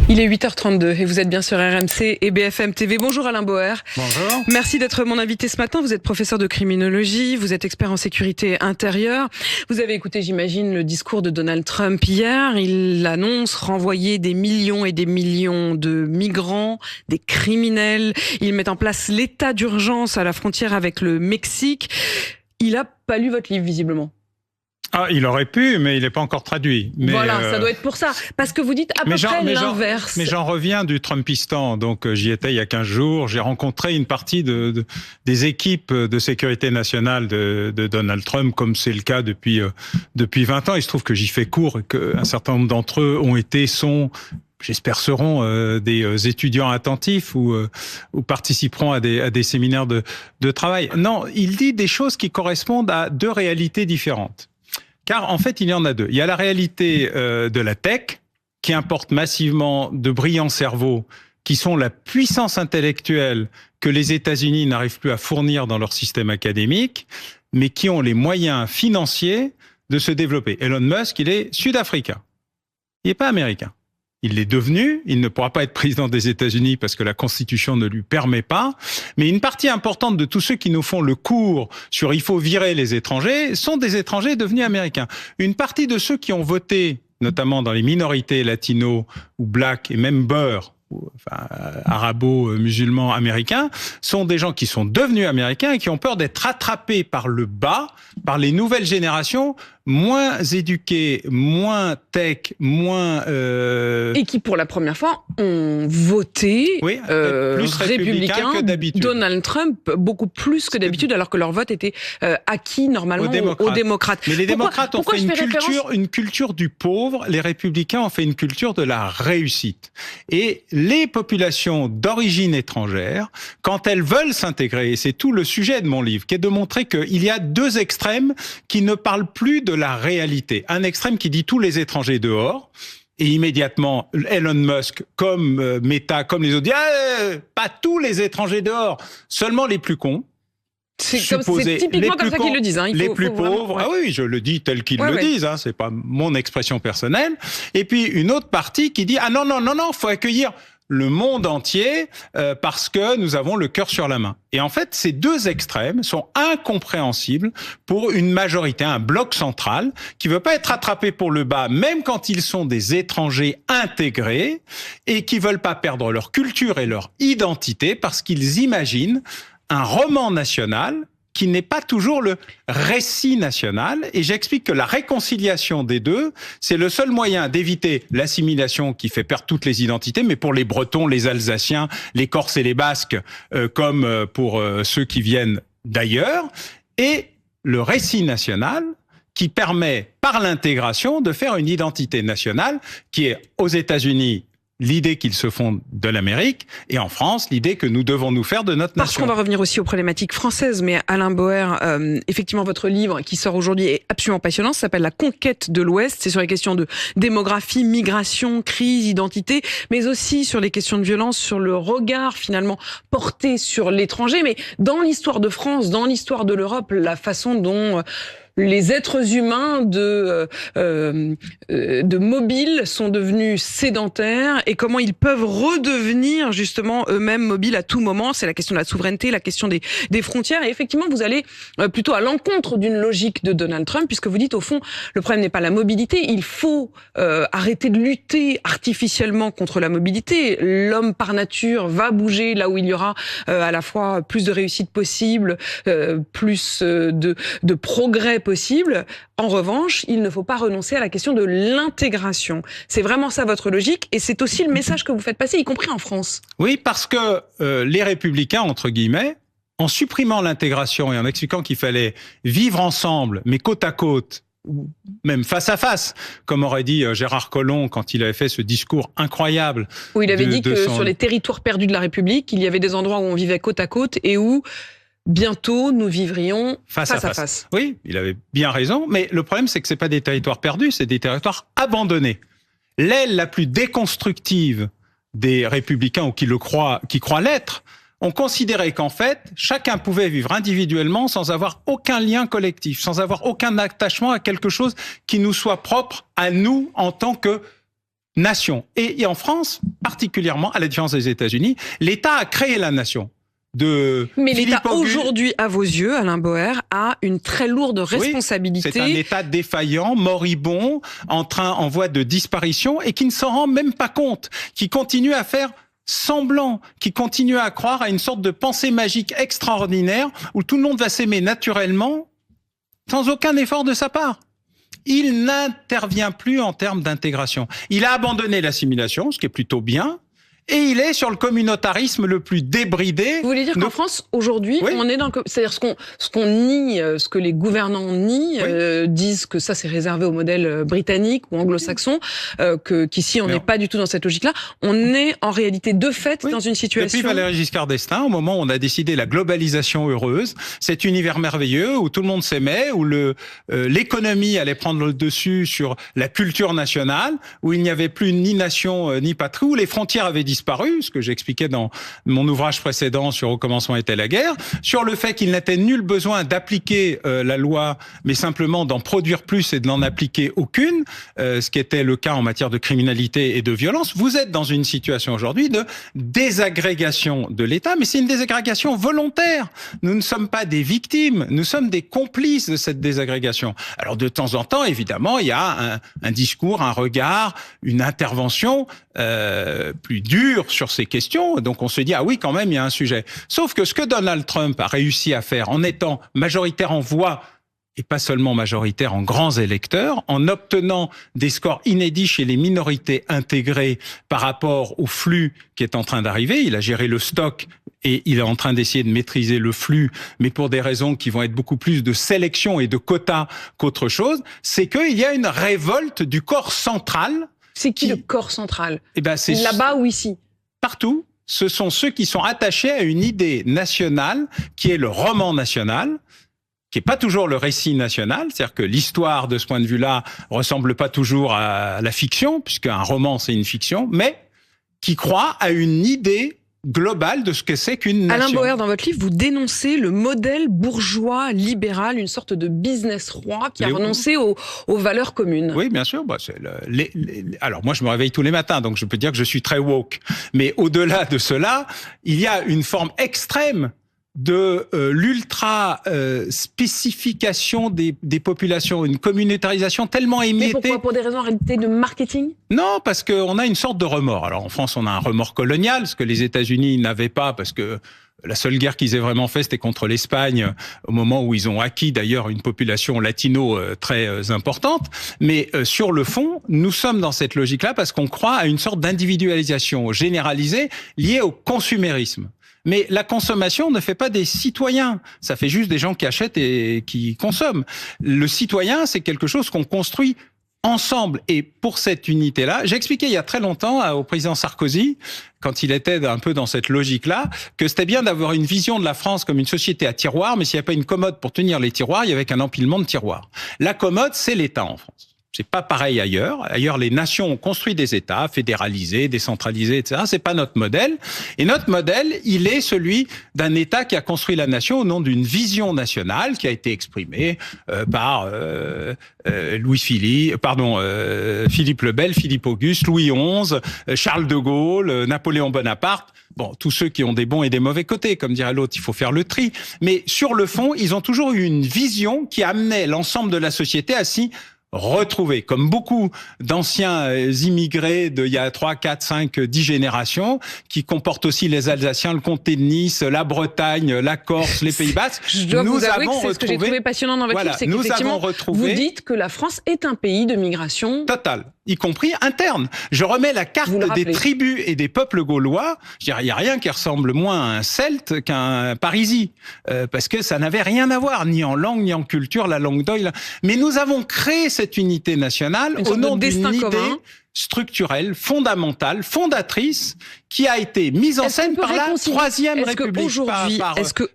Il est 8h32 et vous êtes bien sur RMC et BFM TV. Bonjour Alain Boer. Bonjour. Merci d'être mon invité ce matin. Vous êtes professeur de criminologie, vous êtes expert en sécurité intérieure. Vous avez écouté, j'imagine, le discours de Donald Trump hier. Il annonce renvoyer des millions et des millions de migrants, des criminels. Il met en place l'état d'urgence à la frontière avec le Mexique. Il a pas lu votre livre, visiblement. Ah, il aurait pu, mais il n'est pas encore traduit. Mais voilà, ça doit être pour ça. Parce que vous dites à peu près l'inverse. Mais j'en reviens du Trumpistan. Donc, j'y étais il y a 15 jours. J'ai rencontré une partie des équipes de sécurité nationale de Donald Trump, comme c'est le cas depuis 20 ans. Il se trouve que j'y fais court et qu'un certain nombre d'entre eux j'espère seront des étudiants attentifs ou participeront à des séminaires de travail. Non, il dit des choses qui correspondent à deux réalités différentes. Car en fait, il y en a deux. Il y a la réalité de la tech, qui importe massivement de brillants cerveaux, qui sont la puissance intellectuelle que les États-Unis n'arrivent plus à fournir dans leur système académique, mais qui ont les moyens financiers de se développer. Elon Musk, il est sud-africain. Il n'est pas américain. Il l'est devenu, il ne pourra pas être président des États-Unis parce que la Constitution ne lui permet pas, mais une partie importante de tous ceux qui nous font le cours sur il faut virer les étrangers sont des étrangers devenus américains. Une partie de ceux qui ont voté, notamment dans les minorités latino ou black et même beurre, arabo-musulmans américains, sont des gens qui sont devenus américains et qui ont peur d'être rattrapés par le bas, par les nouvelles générations moins éduqués, moins tech, moins... Et qui, pour la première fois, ont voté plus républicain que d'habitude. Donald Trump, beaucoup plus que d'habitude, alors que leur vote était acquis normalement aux démocrates. Mais les démocrates ont fait une culture du pauvre, les républicains ont fait une culture de la réussite. Et les populations d'origine étrangère, quand elles veulent s'intégrer, et c'est tout le sujet de mon livre, qui est de montrer qu'il y a deux extrêmes qui ne parlent plus de la réalité. Un extrême qui dit tous les étrangers dehors, et immédiatement Elon Musk, comme Meta, comme les autres, dit pas tous les étrangers dehors, seulement les plus cons. C'est typiquement comme ça qu'ils le disent. Les plus pauvres. Ouais. Ah oui, je le dis tel qu'ils le disent. C'est pas mon expression personnelle. Et puis une autre partie qui dit non, faut accueillir le monde entier parce que nous avons le cœur sur la main. Et en fait, ces deux extrêmes sont incompréhensibles pour une majorité, un bloc central qui veut pas être rattrapé pour le bas, même quand ils sont des étrangers intégrés et qui veulent pas perdre leur culture et leur identité parce qu'ils imaginent un roman national qui n'est pas toujours le récit national. Et j'explique que la réconciliation des deux, c'est le seul moyen d'éviter l'assimilation qui fait perdre toutes les identités, mais pour les Bretons, les Alsaciens, les Corses et les Basques, comme pour ceux qui viennent d'ailleurs, et le récit national qui permet, par l'intégration, de faire une identité nationale qui est aux États-Unis l'idée qu'ils se font de l'Amérique, et en France, l'idée que nous devons nous faire de notre nation. Parce qu'on va revenir aussi aux problématiques françaises, mais Alain Boer, effectivement, votre livre qui sort aujourd'hui est absolument passionnant, ça s'appelle La conquête de l'Ouest, c'est sur les questions de démographie, migration, crise, identité, mais aussi sur les questions de violence, sur le regard finalement porté sur l'étranger, mais dans l'histoire de France, dans l'histoire de l'Europe, la façon dont les êtres humains de mobiles sont devenus sédentaires et comment ils peuvent redevenir justement eux-mêmes mobiles à tout moment. C'est la question de la souveraineté, la question des frontières. Et effectivement, vous allez plutôt à l'encontre d'une logique de Donald Trump, puisque vous dites au fond, le problème n'est pas la mobilité. Il faut arrêter de lutter artificiellement contre la mobilité. L'homme par nature va bouger là où il y aura à la fois plus de réussite possible, plus de progrès possible. En revanche, il ne faut pas renoncer à la question de l'intégration. C'est vraiment ça votre logique et c'est aussi le message que vous faites passer, y compris en France. Oui, parce que les républicains, entre guillemets, en supprimant l'intégration et en expliquant qu'il fallait vivre ensemble, mais côte à côte, ou même face à face, comme aurait dit Gérard Collomb quand il avait fait ce discours incroyable. Où il avait dit que sur les territoires perdus de la République, il y avait des endroits où on vivait côte à côte et où bientôt nous vivrions face à face. Oui, il avait bien raison, mais le problème c'est que c'est pas des territoires perdus, c'est des territoires abandonnés. L'aile la plus déconstructive des républicains ou qui croient l'être, ont considéré qu'en fait, chacun pouvait vivre individuellement sans avoir aucun lien collectif, sans avoir aucun attachement à quelque chose qui nous soit propre à nous en tant que nation. Et en France, particulièrement, à la différence des États-Unis, l'État a créé la nation. Mais l'État aujourd'hui, à vos yeux, Alain Boer, a une très lourde responsabilité. Oui, c'est un État défaillant, moribond, en voie de disparition et qui ne s'en rend même pas compte, qui continue à faire semblant, qui continue à croire à une sorte de pensée magique extraordinaire où tout le monde va s'aimer naturellement sans aucun effort de sa part. Il n'intervient plus en termes d'intégration. Il a abandonné l'assimilation, ce qui est plutôt bien. Et il est sur le communautarisme le plus débridé. Vous voulez dire qu'en France, aujourd'hui, on est dans c'est-à-dire ce qu'on nie, ce que les gouvernants nient, disent que ça c'est réservé au modèle britannique ou anglo-saxon, qu'ici on n'est pas du tout dans cette logique-là. On est en réalité de fait dans une situation... Depuis Valéry Giscard d'Estaing, au moment où on a décidé la globalisation heureuse, cet univers merveilleux où tout le monde s'aimait, où l'économie allait prendre le dessus sur la culture nationale, où il n'y avait plus ni nation ni patrie, où les frontières avaient disparu, ce que j'expliquais dans mon ouvrage précédent sur Au commencement était la guerre, sur le fait qu'il n'était nul besoin d'appliquer la loi, mais simplement d'en produire plus et de n'en appliquer aucune, ce qui était le cas en matière de criminalité et de violence. Vous êtes dans une situation aujourd'hui de désagrégation de l'État, mais c'est une désagrégation volontaire. Nous ne sommes pas des victimes, nous sommes des complices de cette désagrégation. Alors de temps en temps, évidemment, il y a un discours, un regard, une intervention plus dure sur ces questions, donc on se dit, ah oui, quand même, il y a un sujet. Sauf que ce que Donald Trump a réussi à faire en étant majoritaire en voix, et pas seulement majoritaire en grands électeurs, en obtenant des scores inédits chez les minorités intégrées par rapport au flux qui est en train d'arriver, il a géré le stock et il est en train d'essayer de maîtriser le flux, mais pour des raisons qui vont être beaucoup plus de sélection et de quotas qu'autre chose, c'est qu'il y a une révolte du corps central. C'est qui le corps central? C'est là-bas ou ici? Partout. Ce sont ceux qui sont attachés à une idée nationale, qui est le roman national, qui est pas toujours le récit national. C'est-à-dire que l'histoire, de ce point de vue-là, ressemble pas toujours à la fiction, puisqu'un roman, c'est une fiction, mais qui croit à une idée globale de ce que c'est qu'une nation. Alain Boer, dans votre livre, vous dénoncez le modèle bourgeois libéral, une sorte de business roi qui a renoncé aux valeurs communes. Oui, bien sûr. Alors moi, je me réveille tous les matins, donc je peux dire que je suis très woke. Mais au-delà de cela, il y a une forme extrême de l'ultra spécification des populations, une communautarisation tellement émiettée. Mais pourquoi? Pour des raisons en réalité de marketing? Non, parce qu'on a une sorte de remords. Alors en France, on a un remords colonial, ce que les États-Unis n'avaient pas, parce que la seule guerre qu'ils aient vraiment fait, c'était contre l'Espagne, au moment où ils ont acquis d'ailleurs une population latino très importante. Mais sur le fond, nous sommes dans cette logique-là parce qu'on croit à une sorte d'individualisation généralisée liée au consumérisme. Mais la consommation ne fait pas des citoyens. Ça fait juste des gens qui achètent et qui consomment. Le citoyen, c'est quelque chose qu'on construit ensemble. Et pour cette unité-là, j'ai expliqué il y a très longtemps au président Sarkozy, quand il était un peu dans cette logique-là, que c'était bien d'avoir une vision de la France comme une société à tiroirs, mais s'il n'y a pas une commode pour tenir les tiroirs, il y avait qu'un empilement de tiroirs. La commode, c'est l'État en France. C'est pas pareil ailleurs. Ailleurs, les nations ont construit des États fédéralisés, décentralisés, etc. C'est pas notre modèle. Et notre modèle, il est celui d'un État qui a construit la nation au nom d'une vision nationale qui a été exprimée par Philippe le Bel, Philippe Auguste, Louis XI, Charles de Gaulle, Napoléon Bonaparte. Bon, tous ceux qui ont des bons et des mauvais côtés, comme dirait l'autre, il faut faire le tri. Mais sur le fond, ils ont toujours eu une vision qui amenait l'ensemble de la société à s'y retrouver, comme beaucoup d'anciens immigrés d'il y a 3, 4, 5, 10 générations, qui comportent aussi les Alsaciens, le comté de Nice, la Bretagne, la Corse, les Pays Basques. Je dois vous avouer que c'est ce que j'ai trouvé passionnant dans votre livre, c'est qu'effectivement, vous dites que la France est un pays de migration totale, y compris interne. Je remets la carte des tribus et des peuples gaulois. Je dirais, il n'y a rien qui ressemble moins à un Celte qu'un Parisis, parce que ça n'avait rien à voir, ni en langue, ni en culture, la langue d'oïl. Mais nous avons créé cette unité nationale au nom d'une idée structurelle, fondamentale, fondatrice, qui a été mise en scène par la Troisième République,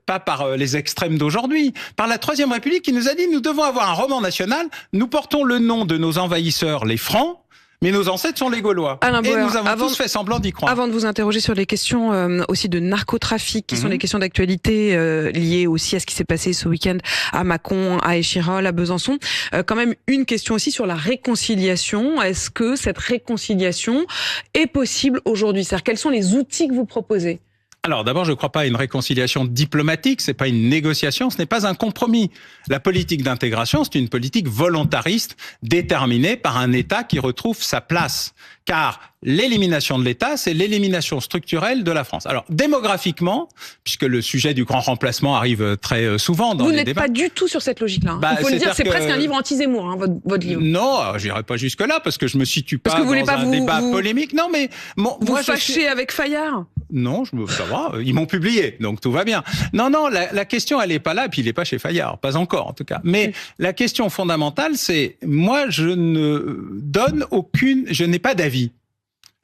pas par les extrêmes d'aujourd'hui, par la Troisième République qui nous a dit nous devons avoir un roman national, nous portons le nom de nos envahisseurs, les Francs, Mais nos ancêtres sont les Gaulois. Alain Bauer, et nous avons tous fait semblant d'y croire. Avant de vous interroger sur les questions aussi de narcotrafic, qui sont des questions d'actualité liées aussi à ce qui s'est passé ce week-end à Mâcon, à Échirolles, à Besançon, quand même une question aussi sur la réconciliation. Est-ce que cette réconciliation est possible aujourd'hui? C'est-à-dire, quels sont les outils que vous proposez? Alors d'abord, je ne crois pas à une réconciliation diplomatique, c'est pas une négociation, ce n'est pas un compromis. La politique d'intégration, c'est une politique volontariste déterminée par un État qui retrouve sa place. Car l'élimination de l'État, c'est l'élimination structurelle de la France. Alors démographiquement, puisque le sujet du grand remplacement arrive très souvent dans les débats. Vous n'êtes pas du tout sur cette logique-là. Il faut le dire, c'est presque un livre anti-Zemmour, hein, votre livre. Non, j'irai pas jusque-là parce que je me situe pas dans un débat polémique. Non, mais moi, fâchez avec Fayard. Non, ça va. Ils m'ont publié, donc tout va bien. Non, la question, elle est pas là, puis il est pas chez Fayard, pas encore en tout cas. Mais la question fondamentale, c'est moi, je n'ai pas d'avis.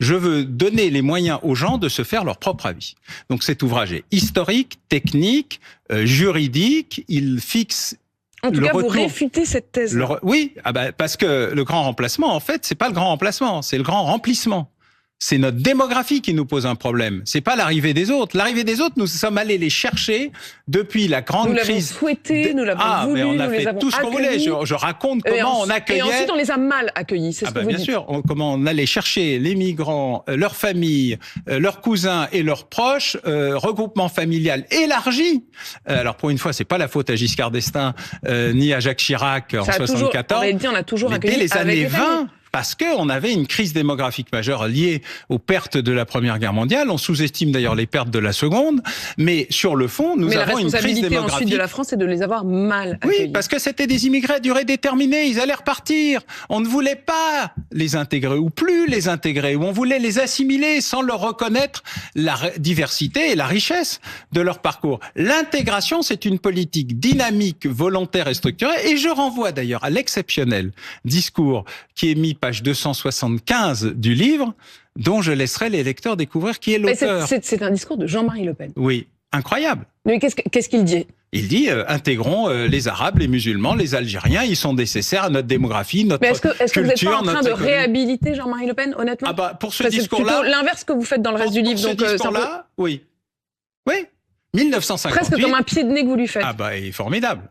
Je veux donner les moyens aux gens de se faire leur propre avis. Donc cet ouvrage est historique, technique, juridique. Il fixe. En tout cas, vous réfutez cette thèse. Oui, parce que le grand remplacement, en fait, c'est pas le grand remplacement, c'est le grand remplissement. C'est notre démographie qui nous pose un problème. C'est pas l'arrivée des autres. L'arrivée des autres, nous sommes allés les chercher depuis la grande crise. Nous l'avons souhaité, nous l'avons voulu, mais on a nous fait les avons tout ce qu'on voulait. Je raconte comment on accueillait. Et ensuite, on les a mal accueillis. C'est ce que vous bien dites. sûr. Comment on allait chercher les migrants, leurs familles, leurs cousins et leurs proches, regroupement familial élargi. Alors pour une fois, c'est pas la faute à Giscard d'Estaing ni à Jacques Chirac en 74. En réalité, on a toujours accueilli dès les années avec 20. Parce qu'on avait une crise démographique majeure liée aux pertes de la Première Guerre mondiale. On sous-estime d'ailleurs les pertes de la Seconde. Mais sur le fond, nous avons une crise démographique. Mais la responsabilité ensuite de la France, c'est de les avoir mal accueillis. Oui, parce que c'était des immigrés à durée déterminée. Ils allaient repartir. On ne voulait pas les intégrer ou plus les intégrer. Ou on voulait les assimiler sans leur reconnaître la diversité et la richesse de leur parcours. L'intégration, c'est une politique dynamique, volontaire et structurée. Et je renvoie d'ailleurs à l'exceptionnel discours qui est mis page 275 du livre, dont je laisserai les lecteurs découvrir qui est l'auteur. C'est un discours de Jean-Marie Le Pen. Oui, incroyable. Mais qu'est-ce qu'il dit? Il dit intégrons les Arabes, les musulmans, les Algériens, ils sont nécessaires à notre démographie, notre culture. Est-ce que vous n'êtes pas en train de réhabiliter Jean-Marie Le Pen, honnêtement? Pour ce discours-là, c'est plutôt l'inverse que vous faites dans le reste du livre. Pour ce discours-là, oui. 1958. Presque comme un pied de nez que vous lui faites. Il est formidable.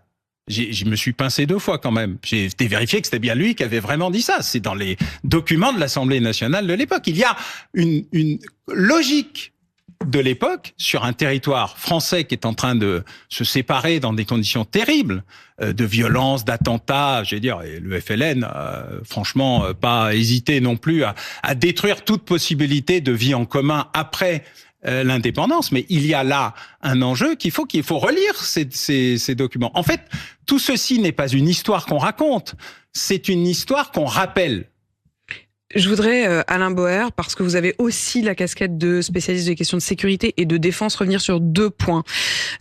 Je me suis pincé 2 fois quand même. J'ai été vérifié que c'était bien lui qui avait vraiment dit ça. C'est dans les documents de l'Assemblée nationale de l'époque. Il y a une logique de l'époque sur un territoire français qui est en train de se séparer dans des conditions terribles de violence, d'attentats. Je veux dire, et le FLN, franchement, pas hésité non plus à détruire toute possibilité de vie en commun après l'indépendance, mais il y a là un enjeu qu'il faut relire ces documents. En fait, tout ceci n'est pas une histoire qu'on raconte, c'est une histoire qu'on rappelle. Je voudrais, Alain Bauer, parce que vous avez aussi la casquette de spécialiste des questions de sécurité et de défense, revenir sur 2 points.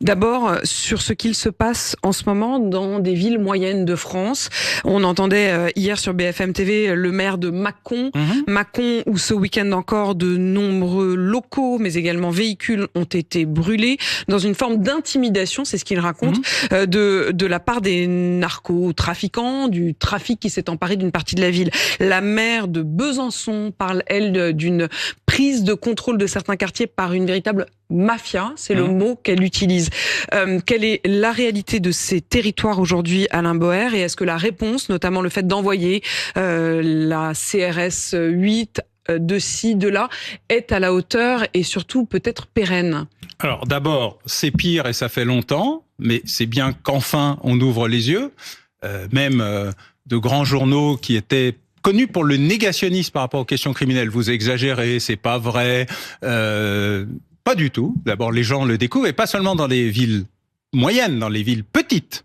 D'abord, sur ce qu'il se passe en ce moment dans des villes moyennes de France. On entendait hier sur BFM TV le maire de Mâcon. Mâcon, où ce week-end encore, de nombreux locaux, mais également véhicules ont été brûlés dans une forme d'intimidation, c'est ce qu'il raconte, de la part des narcotrafiquants, du trafic qui s'est emparé d'une partie de la ville. La maire de Besançon parle, elle, d'une prise de contrôle de certains quartiers par une véritable mafia, c'est le mot qu'elle utilise. Quelle est la réalité de ces territoires aujourd'hui, Alain Bauer, et est-ce que la réponse, notamment le fait d'envoyer la CRS 8 de ci, de là, est à la hauteur et surtout peut-être pérenne? Alors d'abord, c'est pire et ça fait longtemps, mais c'est bien qu'enfin on ouvre les yeux. Même de grands journaux qui étaient connus pour le négationnisme par rapport aux questions criminelles. Vous exagérez, c'est pas vrai. Pas du tout. D'abord, les gens le découvrent, et pas seulement dans les villes moyennes, dans les villes petites.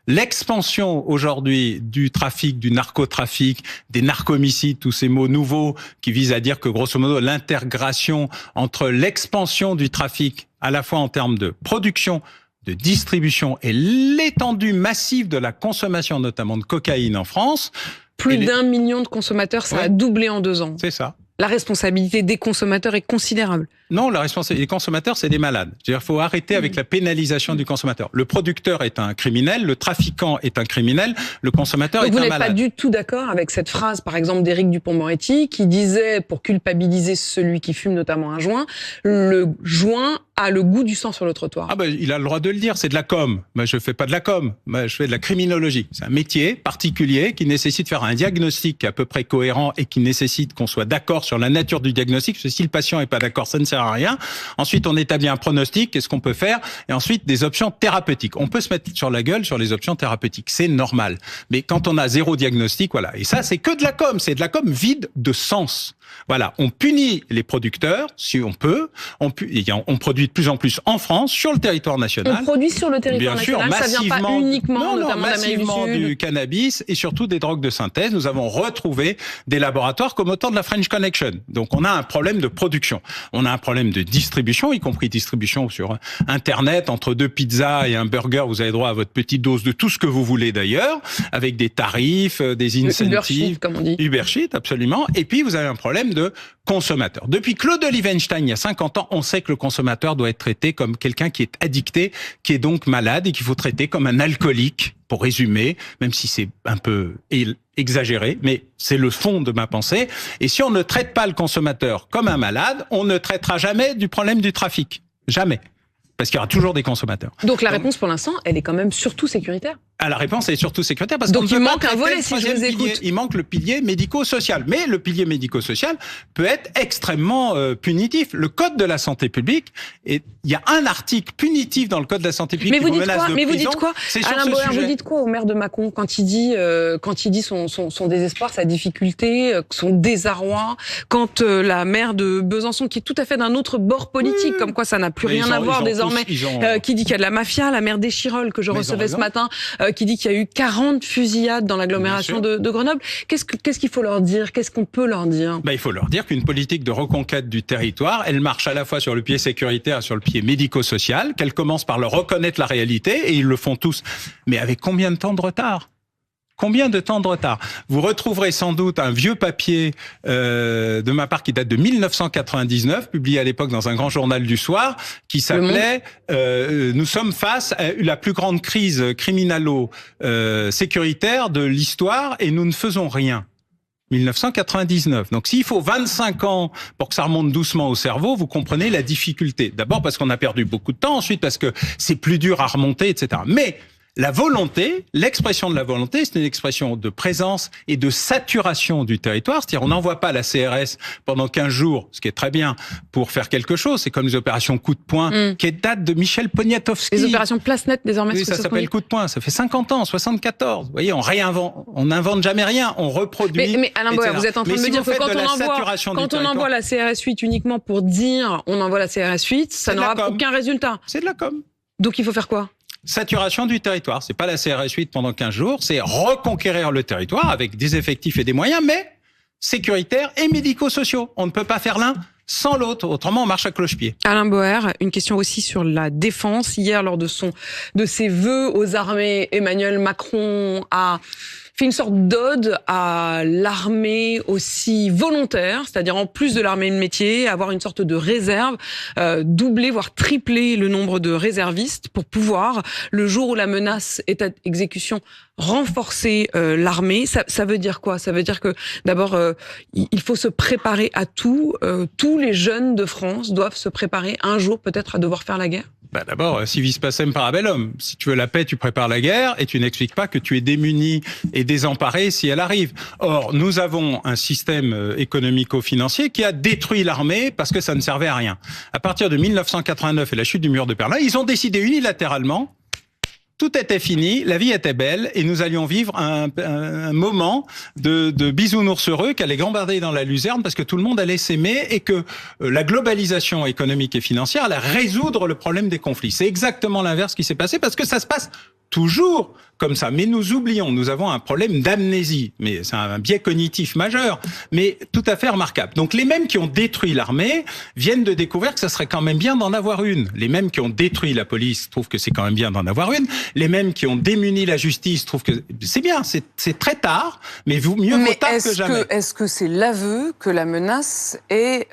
L'expansion aujourd'hui du trafic, du narcotrafic, des narcomicides, tous ces mots nouveaux qui visent à dire que grosso modo l'intégration entre l'expansion du trafic, à la fois en termes de production, de distribution et l'étendue massive de la consommation, notamment de cocaïne en France. Plus d'1 million de consommateurs, ça a doublé en 2 ans. C'est ça. La responsabilité des consommateurs est considérable. Non, la responsabilité des consommateurs, c'est des malades. C'est-à-dire, il faut arrêter avec la pénalisation du consommateur. Le producteur est un criminel, le trafiquant est un criminel, le consommateur est un malade. Vous n'êtes pas du tout d'accord avec cette phrase, par exemple, d'Éric Dupond-Moretti, qui disait, pour culpabiliser celui qui fume notamment un joint, le joint a le goût du sang sur le trottoir. Ah ben, il a le droit de le dire, c'est de la com. Moi, je fais pas de la com, moi, je fais de la criminologie. C'est un métier particulier qui nécessite de faire un diagnostic à peu près cohérent et qui nécessite qu'on soit d'accord sur la nature du diagnostic, parce que si le patient est pas d'accord, ça ne sert à rien. Ensuite, on établit un pronostic, qu'est-ce qu'on peut faire, et ensuite des options thérapeutiques. On peut se mettre sur la gueule sur les options thérapeutiques, c'est normal. Mais quand on a zéro diagnostic, voilà. Et ça, c'est que de la com, c'est de la com vide de sens. Voilà, on punit les producteurs, si on peut. On produit de plus en plus en France, sur le territoire national. On produit sur le territoire Bien national, sûr, ça vient pas uniquement, notamment massivement du cannabis et surtout des drogues de synthèse. Nous avons retrouvé des laboratoires comme au temps de la French Connection. Donc on a un problème de production. On a un problème de distribution, y compris distribution sur Internet. Entre 2 pizzas et un burger, vous avez droit à votre petite dose de tout ce que vous voulez d'ailleurs, avec des tarifs, des incentives. Uber-Sheet, comme on dit. Uber-Sheet, absolument. Et puis vous avez un problème de consommateur. Depuis Claude Olivenstein, il y a 50 ans, on sait que le consommateur doit être traité comme quelqu'un qui est addicté, qui est donc malade et qu'il faut traiter comme un alcoolique, pour résumer, même si c'est un peu exagéré, mais c'est le fond de ma pensée. Et si on ne traite pas le consommateur comme un malade, on ne traitera jamais du problème du trafic. Jamais. Parce qu'il y aura toujours des consommateurs. Donc la réponse pour l'instant, elle est quand même surtout sécuritaire. Ah, la réponse est surtout sécuritaire parce donc il manque un volet si je vous écoute. Il manque le pilier médico-social. Mais le pilier médico-social peut être extrêmement punitif. Le code de la santé publique, il y a un article punitif dans le code de la santé publique qui vous menace de prison. Mais vous dites quoi Alain Bauer, vous dites quoi au maire de Mâcon quand il dit son désespoir, sa difficulté, son désarroi, quand la maire de Besançon, qui est tout à fait d'un autre bord politique, comme quoi ça n'a plus rien à voir désormais, qui dit qu'il y a de la mafia, la maire d'Échirolles que je recevais ce matin, qui dit qu'il y a eu 40 fusillades dans l'agglomération de Grenoble. Qu'est-ce qu'il faut leur dire? Qu'est-ce qu'on peut leur dire? Il faut leur dire qu'une politique de reconquête du territoire, elle marche à la fois sur le pied sécuritaire et sur le pied médico-social, qu'elle commence par leur reconnaître la réalité, et ils le font tous. Mais avec combien de temps de retard? Combien de temps de retard? Vous retrouverez sans doute un vieux papier de ma part qui date de 1999, publié à l'époque dans un grand journal du soir, qui s'appelait Nous sommes face à la plus grande crise criminalo-sécuritaire de l'histoire et nous ne faisons rien. 1999. Donc s'il faut 25 ans pour que ça remonte doucement au cerveau, vous comprenez la difficulté. D'abord parce qu'on a perdu beaucoup de temps, ensuite parce que c'est plus dur à remonter, etc. Mais la volonté, l'expression de la volonté, c'est une expression de présence et de saturation du territoire. C'est-à-dire, on n'envoie pas la CRS pendant 15 jours, ce qui est très bien, pour faire quelque chose. C'est comme les opérations coup de poing, qui datent de Michel Poniatowski. Les opérations place nette, désormais. Oui, ça s'appelle coup de poing. Ça fait 50 ans, 74. Vous voyez, on n'invente jamais rien. On reproduit. Mais Alain Bauer, vous êtes en train de me dire que quand on envoie la CRS 8 uniquement pour dire on envoie la CRS 8, ça n'aura aucun résultat. C'est de la com. Donc il faut faire quoi? Saturation du territoire. C'est pas la CRS 8 pendant 15 jours, c'est reconquérir le territoire avec des effectifs et des moyens, mais sécuritaires et médico-sociaux. On ne peut pas faire l'un sans l'autre, autrement on marche à cloche-pied. Alain Bauer, une question aussi sur la défense. Hier, lors de ses vœux aux armées, Emmanuel Macron a fait une sorte d'ode à l'armée aussi volontaire, c'est-à-dire en plus de l'armée de métier, avoir une sorte de réserve, doubler voire tripler le nombre de réservistes pour pouvoir, le jour où la menace est à exécution, renforcer l'armée. Ça veut dire quoi? Ça veut dire que d'abord il faut se préparer à tout. Tous les jeunes de France doivent se préparer un jour peut-être à devoir faire la guerre. D'abord, civis pacem parabellum. Si tu veux la paix, tu prépares la guerre et tu n'expliques pas que tu es démuni et désemparé si elle arrive. Or, nous avons un système économico-financier qui a détruit l'armée parce que ça ne servait à rien. À partir de 1989 et la chute du mur de Berlin, ils ont décidé unilatéralement, tout était fini, la vie était belle et nous allions vivre un moment de bisounours heureux qui allait gambarder dans la luzerne parce que tout le monde allait s'aimer et que la globalisation économique et financière allait résoudre le problème des conflits. C'est exactement l'inverse qui s'est passé parce que ça se passe toujours comme ça. Mais nous oublions, nous avons un problème d'amnésie. Mais c'est un biais cognitif majeur, mais tout à fait remarquable. Donc les mêmes qui ont détruit l'armée viennent de découvrir que ça serait quand même bien d'en avoir une. Les mêmes qui ont détruit la police trouvent que c'est quand même bien d'en avoir une. Les mêmes qui ont démuni la justice trouvent que c'est bien, c'est très tard, mais mieux vaut tard que jamais. Est-ce que c'est l'aveu que la menace est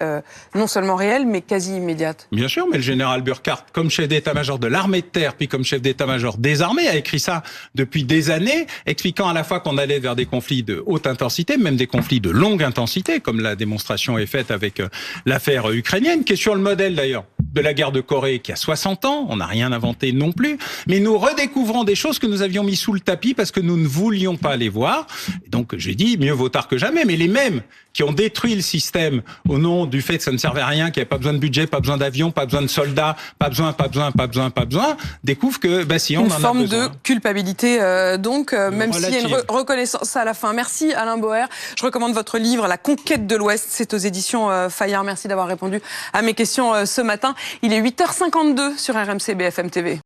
non seulement réelle, mais quasi immédiate? Bien sûr, mais le général Burkhardt, comme chef d'état-major de l'armée de terre, puis comme chef d'état-major des armées, a écrit ça depuis des années, expliquant à la fois qu'on allait vers des conflits de haute intensité, même des conflits de longue intensité, comme la démonstration est faite avec l'affaire ukrainienne, qui est sur le modèle d'ailleurs de la guerre de Corée qui a 60 ans, on n'a rien inventé non plus, mais nous redécouvrons des choses que nous avions mis sous le tapis parce que nous ne voulions pas les voir. Et donc j'ai dit, mieux vaut tard que jamais, mais les mêmes qui ont détruit le système au nom du fait que ça ne servait à rien, qu'il n'y avait pas besoin de budget, pas besoin d'avions, pas besoin de soldats, pas besoin, découvrent que si on en a besoin. Une forme de culpabilité, donc, même s'il y a une reconnaissance à la fin. Merci Alain Boer. Je recommande votre livre, La conquête de l'Ouest. C'est aux éditions Fayard. Merci d'avoir répondu à mes questions ce matin. Il est 8h52 sur RMC BFM TV.